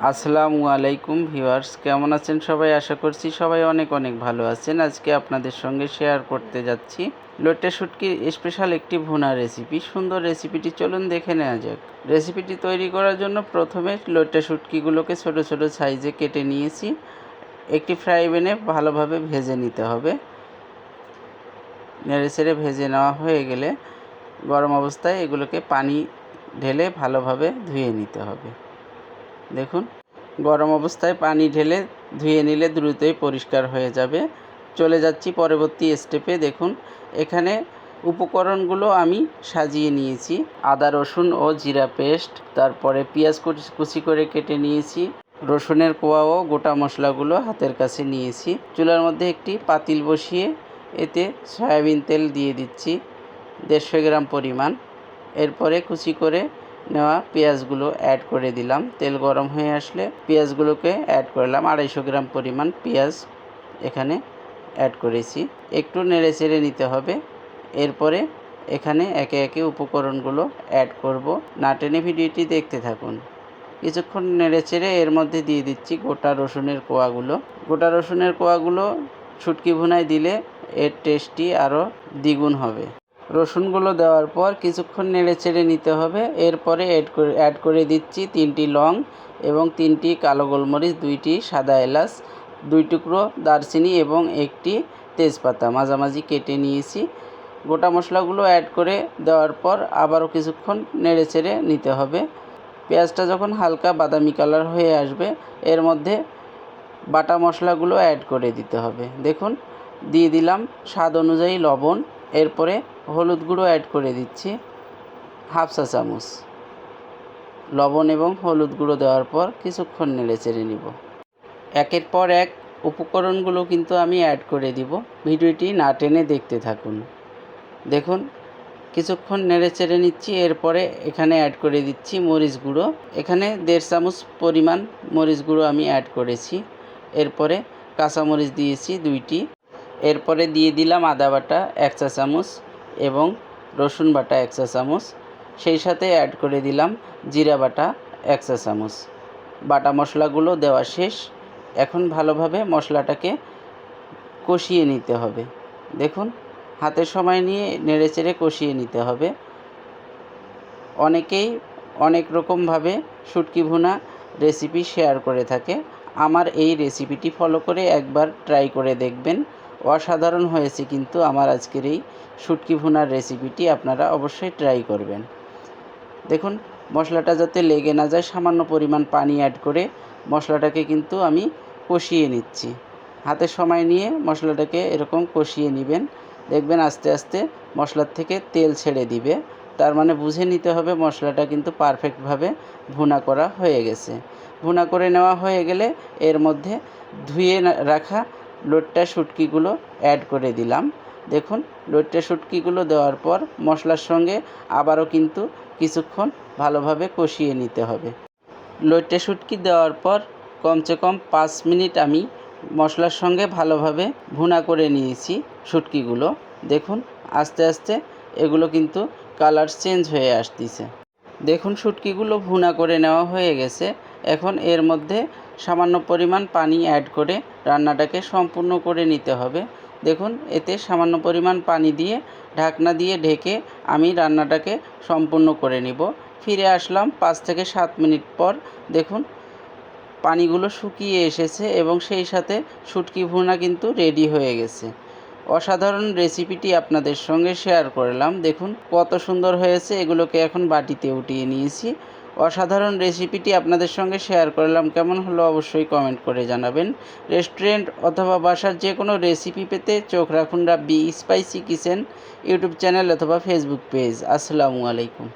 আসসালামু আলাইকুম ভিউয়ার্স, কেমন আছেন সবাই? আশা করছি সবাই অনেক অনেক ভালো আছেন। আজকে আপনাদের সঙ্গে শেয়ার করতে যাচ্ছি লইট্টা শুটকির স্পেশাল একটি ভুনা রেসিপি। সুন্দর রেসিপিটি চলুন দেখে নেওয়া যাক। রেসিপিটি তৈরি করার জন্য প্রথমে লইট্টা শুটকিগুলোকে ছোট ছোট সাইজে কেটে নিয়েছি। একটি ফ্রাই প্যানে ভালোভাবে ভেজে নিতে হবে। নেড়েচেড়ে ভেজে নেওয়া হয়ে গেলে গরম অবস্থায় এগুলোকে পানি ঢেলে ভালোভাবে ধুয়ে নিতে হবে। দেখুন, গরম অবস্থায় পানি ঢেলে ধুয়ে নিলে দ্রুতই পরিষ্কার হয়ে যাবে। চলে যাচ্ছি পরবর্তী স্টেপে। দেখুন, এখানে উপকরণগুলো আমি সাজিয়ে নিয়েছি। আদা, রসুন ও জিরা পেস্ট, তারপরে পেঁয়াজ কুচি করে কেটে নিয়েছি, রসুনের কোয়া ও গোটা মশলাগুলো হাতের কাছে নিয়েছি। চুলার মধ্যে একটি পাতিল বসিয়ে এতে সয়াবিন তেল দিয়ে দিচ্ছি 150 গ্রাম পরিমাণ। এরপরে কুচি করে নেওয়া পেঁয়াজগুলো অ্যাড করে দিলাম। তেল গরম হয়ে আসলে পেঁয়াজগুলোকে অ্যাড করলাম। 250 গ্রাম পরিমাণ পেঁয়াজ এখানে অ্যাড করেছি। একটু নেড়ে চেড়ে নিতে হবে। এরপরে এখানে একে একে উপকরণগুলো অ্যাড করব। না টেনে ভিডিওটি দেখতে থাকুন। কিছুক্ষণ নেড়ে চেড়ে এর মধ্যে দিয়ে দিচ্ছি গোটা রসুনের কোয়াগুলো। গোটা রসুনের কোয়াগুলো শুটকি ভুনায় দিলে এর টেস্টটি আরও দ্বিগুণ হবে। রসুনগুলো দেওয়ার পর কিছুক্ষণ নেড়ে চেড়ে নিতে হবে। এরপরে অ্যাড করে দিচ্ছি 3টি লং এবং 3টি কালো গোলমরিচ, 2টি সাদা এলাচ, 2 টুকরো দারচিনি এবং 1টি তেজপাতা মাঝামাঝি কেটে নিয়েছি। গোটা মশলাগুলো অ্যাড করে দেওয়ার পর আবারও কিছুক্ষণ নেড়ে চেড়ে নিতে হবে। পেঁয়াজটা যখন হালকা বাদামি কালার হয়ে আসবে এর মধ্যে বাটা মশলাগুলো অ্যাড করে দিতে হবে। দেখুন, দিয়ে দিলাম স্বাদ অনুযায়ী লবণ। এরপরে হলুদ গুঁড়ো অ্যাড করে দিচ্ছি 1/2 চা চামচ। লবণ এবং হলুদ গুঁড়ো দেওয়ার পর কিছুক্ষণ নেড়ে চেড়ে নিব। একের পর এক উপকরণগুলো কিন্তু আমি অ্যাড করে দিব। ভিডিওটি না টেনে দেখতে থাকুন। দেখুন, কিছুক্ষণ নেড়ে চেড়ে নিচ্ছি। এরপরে এখানে অ্যাড করে দিচ্ছি মরিচ গুঁড়ো। এখানে 1.5 চামচ পরিমাণ মরিচ গুঁড়ো আমি অ্যাড করেছি। এরপরে কাঁচামরিচ দিয়েছি 2টি। এরপরে দিয়ে দিলাম আদা বাটা 1 চা চামচ এবং রসুন বাটা 1 চা চামচ। সেই সাথে অ্যাড করে দিলাম জিরা বাটা 1 চা চামচ। বাটা মশলাগুলো দেওয়া শেষ। এখন ভালোভাবে মশলাটাকে কষিয়ে নিতে হবে। দেখুন, হাতে সময় নিয়ে নেড়েচেড়ে কষিয়ে নিতে হবে। অনেকেই অনেক রকমভাবে শুটকি ভুনা রেসিপি শেয়ার করে থাকে। আমার এই রেসিপিটি ফলো করে একবার ট্রাই করে দেখবেন। অসাধারণ হয়েছে কিন্তু আমার আজকের এই শুটকি ভুনার রেসিপিটি আপনারা অবশ্যই ট্রাই করবেন। দেখুন, মশলাটা যাতে লেগে না যায় সামান্য পরিমাণ পানি অ্যাড করে মশলাটাকে কিন্তু আমি কষিয়ে নিচ্ছি। হাতে সময় নিয়ে মশলাটাকে এরকম কষিয়ে নেবেন। দেখবেন আস্তে আস্তে মশলার থেকে তেল ছেড়ে দিবে। তার মানে বুঝে নিতে হবে মশলাটা কিন্তু পারফেক্টভাবে ভুনা করা হয়ে গেছে। ভুনা করে নেওয়া হয়ে গেলে এর মধ্যে ধুয়ে রাখা লইট্টা শুটকিগুলো অ্যাড করে দিলাম। দেখুন, লইট্টা শুটকিগুলো দেওয়ার পর মশলার সঙ্গে আবারও কিন্তু কিছুক্ষণ ভালোভাবে কষিয়ে নিতে হবে। লইট্টা শুটকি দেওয়ার পর কমসে কম 5 মিনিট আমি মশলার সঙ্গে ভালোভাবে ভুনা করে নিয়েছি শুটকিগুলো। দেখুন, আস্তে আস্তে এগুলো কিন্তু কালার চেঞ্জ হয়ে আসতেছে। দেখুন, শুটকিগুলো ভুনা করে নেওয়া হয়ে গেছে। এখন এর মধ্যে সামান্য পরিমাণ পানি অ্যাড করে রান্নাটাকে সম্পূর্ণ করে নিতে হবে। দেখুন, এতে সামান্য পরিমাণ পানি দিয়ে ঢাকনা দিয়ে ঢেকে আমি রান্নাটাকে সম্পূর্ণ করে নিব। ফিরে আসলাম 5 থেকে 7 মিনিট পর। দেখুন, পানিগুলো শুকিয়ে এসেছে এবং সেই সাথে শুটকি ভুনা কিন্তু রেডি হয়ে গেছে। অসাধারণ রেসিপিটি আপনাদের সঙ্গে শেয়ার করলাম। দেখুন কত সুন্দর হয়েছে। এগুলোকে এখন বাটিতে উঠিয়ে নিয়েছি। অসাধারণ রেসিপিটি আপনাদের সঙ্গে শেয়ার করলাম। কেমন হলো অবশ্যই কমেন্ট করে জানাবেন। রেস্টুরেন্ট অথবা বাসার যে কোনো রেসিপি পেতে চোখ রাখুন রাব্বি স্পাইসি কিচেন ইউটিউব চ্যানেল অথবা ফেসবুক পেজ। আসসালামু আলাইকুম।